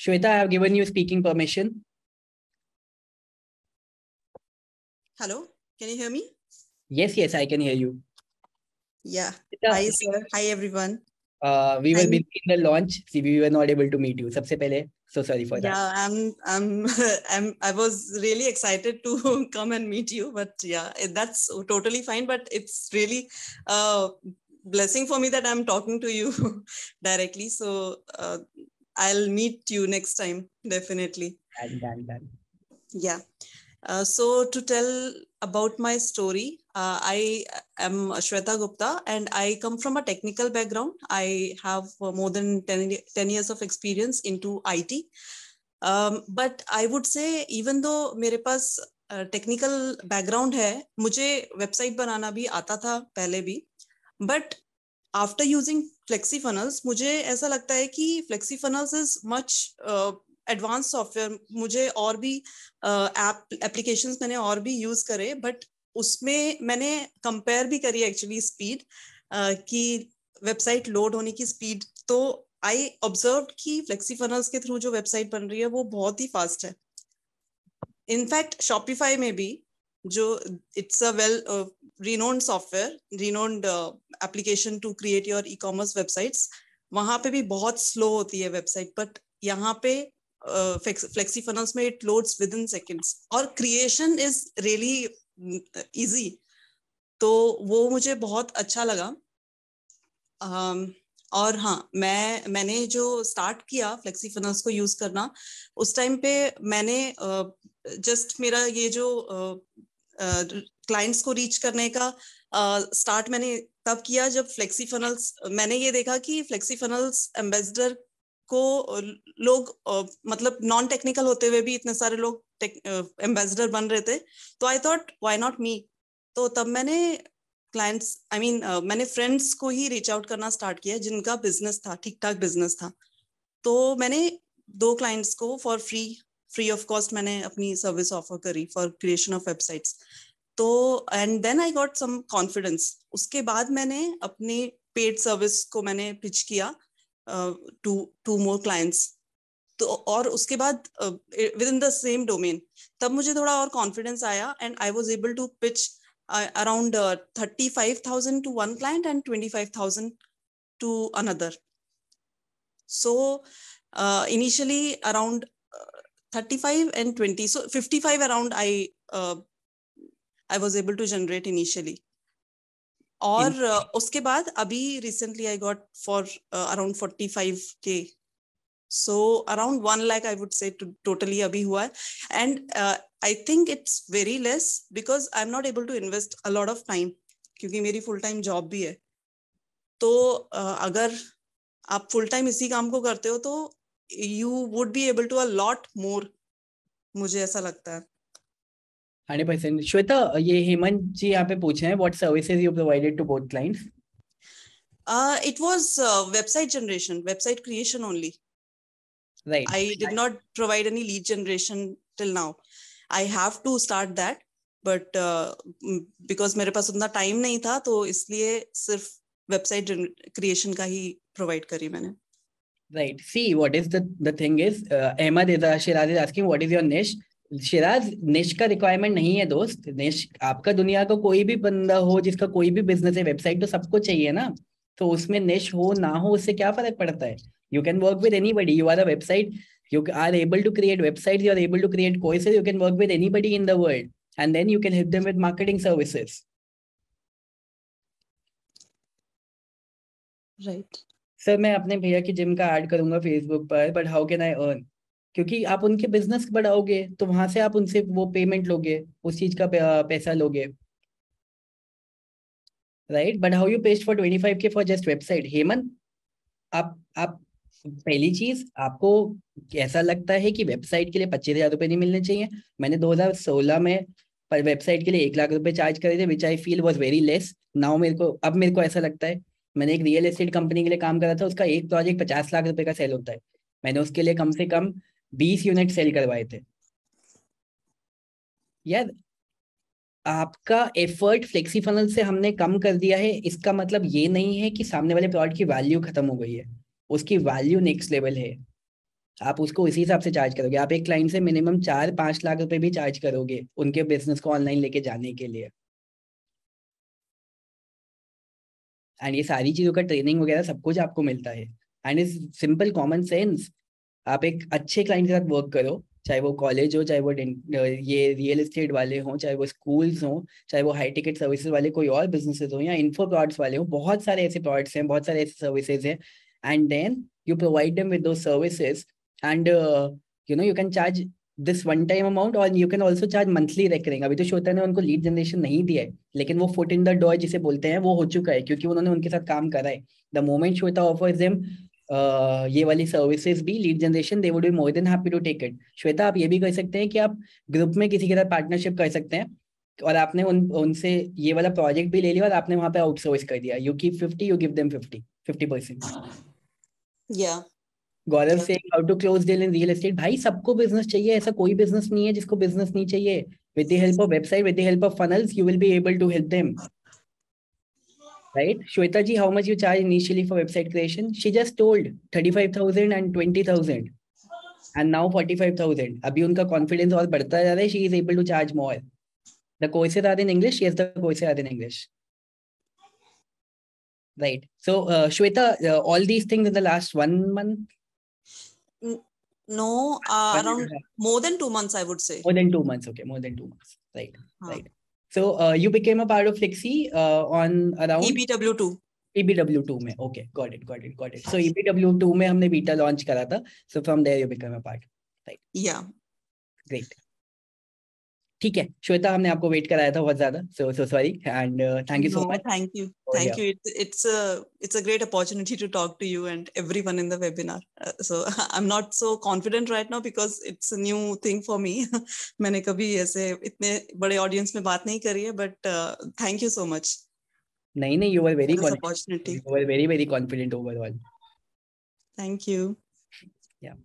Shweta, I have given you speaking permission. Hello, can you hear me? Yes, I can hear you. Yeah. Shweta, Hi, sir. Hi, everyone. we were I'm, busy in the launch, so we were not able to meet you. सबसे पहले, so sorry for that. yeah, I was really excited to come and meet you, but yeah, that's totally fine. But it's really a blessing for me that I'm talking to you directly. So I'll meet you next time, definitely. Done. Yeah. So to tell about my story, I am Shweta Gupta and I come from a technical background. I have more than 10 years of experience into IT. But I would say even though मेरे पास technical background है, मुझे website बनाना भी आता था पहले भी, but after using FlexiFunnels मुझे ऐसा लगता है कि FlexiFunnels is much advance software. मुझे और भी एप्लीकेशंस मैंने और भी यूज करे, बट उसमें मैंने कंपेयर भी करी एक्चुअली स्पीड कि वेबसाइट लोड होने की स्पीड. तो आई ऑब्जर्व कि फ्लेक्सीफनल्स के थ्रू जो वेबसाइट बन रही है वो बहुत ही फास्ट है. इनफैक्ट शॉपिफाई में भी जो it's a well renowned software, renowned application to create your e-commerce websites, वहां पे भी बहुत स्लो होती है वेबसाइट. बट यहाँ पे फ्लेक्सीफनल्स में it loads with in seconds और क्रिएशन इज रियली इजी. तो वो मुझे बहुत अच्छा लगा. और हाँ, मैंने जो स्टार्ट किया फ्लेक्सीफनल्स को यूज करना, उस टाइम पे मैंने जस्ट मेरा ये जो क्लाइंट्स को रीच करने का स्टार्ट मैंने तब किया जब फ्लेक्सीफनल्स, मैंने ये देखा कि फ्लेक्सीफनल्स एम्बेसडर को लोग मतलब नॉन टेक्निकल होते हुए भी इतने सारे लोग एम्बेसडर बन रहे थे. तो I thought why not me. तो तब मैंने क्लाइंट्स मैंने फ्रेंड्स को ही रीच आउट करना स्टार्ट किया जिनका बिजनेस था, ठीक ठाक बिजनेस था. तो मैंने 2 क्लाइंट्स को फॉर फ्री ऑफ कॉस्ट मैंने अपनी सर्विस ऑफर करी फॉर क्रिएशन ऑफ वेबसाइट्स. तो and then I got some confidence. उसके बाद मैंने अपनी पेड सर्विस को मैंने पिच किया टू मोर क्लाइंट्स. तो और उसके बाद within the same domain तब मुझे थोड़ा और कॉन्फिडेंस आया and I was able to pitch around 35,000 to one client and 25,000 to another. So initially around 35 and 20, so 55 around I was able to generate initially. और उसके बाद अभी recently I got for around 45K. So around 1 lakh I would say totally अभी हुआ है. And I think it's very less because I'm not able to invest a lot of time क्योंकि मेरी full time job भी है. तो अगर आप full time इसी काम को करते हो तो you would be able to a lot more, मुझे ऐसा लगता है. 100%. श्वेता, ये हेमंत जी यहाँ पे पूछ रहे हैं what services you provided to both clients? It was website generation, website creation only. Right. I did not provide any lead generation till now. I have to start that, but because मेरे पास उतना time नहीं था तो इसलिए सिर्फ website creation का ही provide करी मैंने. Right. See, what is the thing is, Ahmad Shiraz is asking what is your niche. Siraj, निश का रिक्वायरमेंट नहीं है दोस्त. निश आपका दुनिया का कोई भी बंदा हो जिसका कोई भी बिजनेस है, वेबसाइट तो सबको चाहिए ना. तो उसमें निश हो ना हो उससे क्या फर्क पड़ता है. You can work with anybody. You are a website, you are able to create websites, you are able to create courses, you can work with anybody in the world and then you can help them with marketing services. Right. Sir, मैं अपने भैया की gym का add करूंगा Facebook पर, but how can I earn? क्योंकि आप उनके बिजनेस बढ़ाओगे तो वहां से आप उनसे वो पेमेंट लोगे, उस चीज का पैसा लोगे, right? But how you paste for 25K for just website? Hemant, आप पहली चीज, आपको कैसा लगता है कि वेबसाइट के लिए 25,000 रुपए नहीं मिलने चाहिए? मैंने 2016 में वेबसाइट के लिए 1 लाख रुपए चार्ज करे थे, which I feel was very less. Now मेरे को ऐसा लगता है. मैंने एक रियल एस्टेट कंपनी के लिए काम करा था, उसका एक प्रोजेक्ट 50 लाख रुपए का सेल होता है. मैंने उसके लिए कम से कम 20 यूनिट सेल करवाए थे. यार, आपका एफर्ट फ्लेक्सीफनल से हमने कम कर दिया है, इसका मतलब ये नहीं है कि सामने वाले प्रोडक्ट की वैल्यू खत्म हो गई है. उसकी वैल्यू नेक्स्ट लेवल है. आप उसको उसी हिसाब से चार्ज करोगे। आप एक क्लाइंट से मिनिमम 4-5 लाख रुपए भी चार्ज करोगे उनके बिजनेस को ऑनलाइन लेके जाने के लिए। एंड ये सारी चीजों का ट्रेनिंग वगैरह सब कुछ आपको मिलता है। And is simple common sense. आप एक अच्छे क्लाइंट के साथ वर्क करो, चाहे वो कॉलेज हो, चाहे वो ये रियल एस्टेट वाले हों, चाहे वो स्कूल्स हों, चाहे वो हाई टिकट सर्विसेज वाले कोई और बिजनेसेस हो, या इन्फो प्रोडक्ट्स वाले हो। बहुत सारे ऐसे प्रोडक्ट्स हैं, बहुत सारे ऐसे सर्विसेज हैं। And then you provide them with दो services, and you can charge this one time amount, और you can also charge monthly recurring. अभी तो श्वेता ने उनको लीड जनरेशन नहीं दिया है, लेकिन वो फुट इन द डोर जिसे बोलते हैं वो हो चुका है, क्योंकि उन्होंने उनके साथ काम करा है। The moment Shweta offers them ये वाली सर्विसेज भी, lead generation, they would be more than happy to take it. Shweta, आप ये भी कर सकते हैं कि आप ग्रुप में किसी के साथ पार्टनरशिप कर सकते हैं, और आपने उनसे ये वाला प्रोजेक्ट भी ले लिया और आपने वहां पे आउटसोर्स कर दिया। You keep 50, you give them 50%। या गौरव से how to close deal in real estate. भाई सबको बिजनेस चाहिए, ऐसा कोई बिजनेस नहीं है जिसको बिजनेस नहीं चाहिए। With the help of website, with the help of funnels, you will be able to help them, right? Shweta ji, how much you charge initially for website creation? She just told 35,000 and 20,000 and now 45,000. अभी उनका confidence और बढ़ता जा रहा है. She is able to charge more. The courses are in English. Yes, the courses are in English. Right. So, Shweta, all these things in the last 1 month? No, around more than 2 months, I would say. More than 2 months. Okay, more than 2 months. Right. Right. So, you became a part of Flexi on around EBW2. EBW2 में. Okay, got it. So EBW2 में हमने beta launch करा था. So from there you become a part. Right. Yeah. Great. ठीक है श्वेता, हमने आपको wait कराया था बहुत ज्यादा. So sorry and thank you so much. Thank you. Thank you. It's a great opportunity to talk to you and everyone in the webinar. So I'm not so confident right now because it's a new thing for me. मैंने कभी ऐसे इतने बड़े audience में बात नहीं करी है, but thank you so much. नहीं, you were very confident. You were very confident overall. Thank you. Yeah.